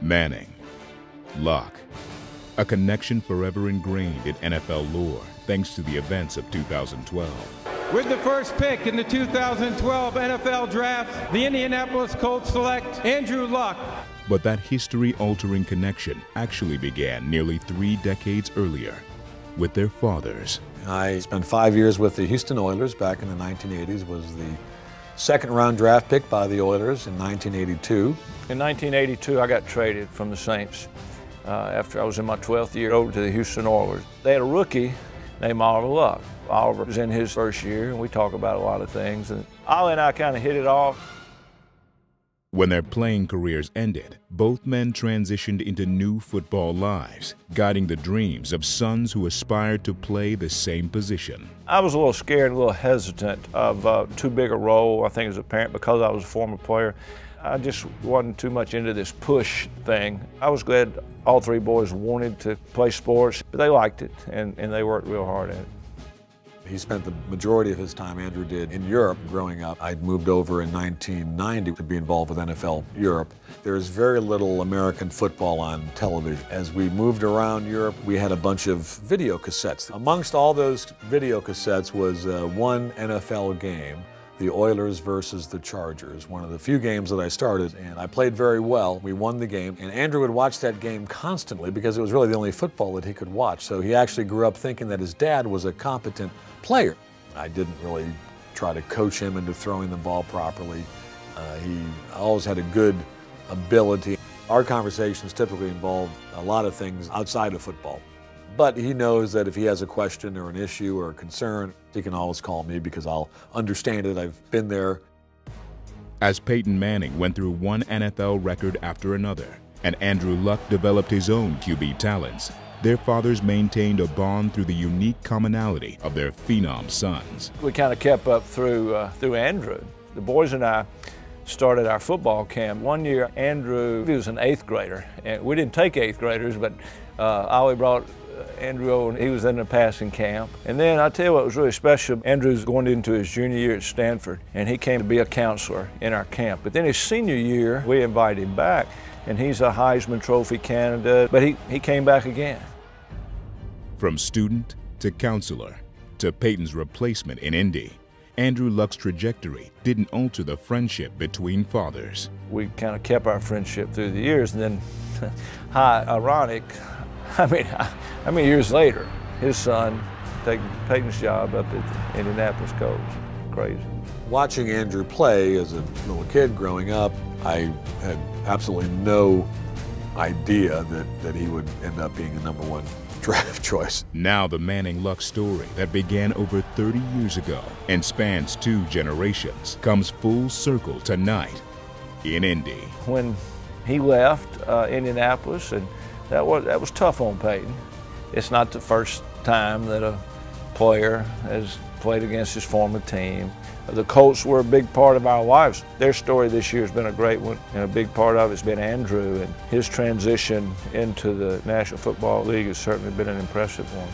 Manning, Luck, a connection forever ingrained in NFL lore thanks to the events of 2012. With the first pick in the 2012 NFL Draft, the Indianapolis Colts select Andrew Luck. But that history-altering connection actually began nearly 3 decades earlier with their fathers. I spent 5 years with the Houston Oilers back in the 1980s, was the second-round draft pick by the Oilers in 1982. In 1982, I got traded from the Saints after I was in my 12th year over to the Houston Oilers. They had a rookie named Oliver Luck. Oliver was in his first year, and we talk about a lot of things. And Ollie and I kind of hit it off. When their playing careers ended, both men transitioned into new football lives, guiding the dreams of sons who aspired to play the same position. I was a little scared, a little hesitant of too big a role, I think, as a parent, because I was a former player. I just wasn't too much into this push thing. I was glad all 3 boys wanted to play sports, but they liked it, and they worked real hard at it. He spent the majority of his time, Andrew did, in Europe growing up. I moved over in 1990 to be involved with NFL Europe. There's very little American football on television. As we moved around Europe, we had a bunch of video cassettes. Amongst all those video cassettes was one NFL game, the Oilers versus the Chargers, one of the few games that I started, and I played very well. We won the game, and Andrew would watch that game constantly because it was really the only football that he could watch. So he actually grew up thinking that his dad was a competent player. I didn't really try to coach him into throwing the ball properly. He always had a good ability. Our conversations typically involved a lot of things outside of football. But he knows that if he has a question or an issue or a concern, he can always call me because I'll understand it. I've been there. As Peyton Manning went through one NFL record after another, and Andrew Luck developed his own QB talents, their fathers maintained a bond through the unique commonality of their phenom sons. We kind of kept up through Andrew. The boys and I started our football camp. One year, Andrew, he was an 8th grader, and we didn't take 8th graders, but Ollie brought Andrew over, and he was in the passing camp. And then I tell you what was really special, Andrew's going into his junior year at Stanford, and he came to be a counselor in our camp. But then his senior year, we invited him back, and he's a Heisman Trophy candidate, but he came back again. From student to counselor to Peyton's replacement in Indy, Andrew Luck's trajectory didn't alter the friendship between fathers. We kind of kept our friendship through the years, and then, ironic, I mean, years later, his son taking Peyton's job up at the Indianapolis Colts. Crazy. Watching Andrew play as a little kid growing up, I had absolutely no idea that he would end up being the #1 draft choice. Now the Manning-Luck story that began over 30 years ago and spans 2 generations comes full circle tonight in Indy. When he left Indianapolis, and that was tough on Peyton. It's not the first time that a player has played against his former team. The Colts were a big part of our lives. Their story this year has been a great one, and a big part of it's been Andrew, and his transition into the National Football League has certainly been an impressive one.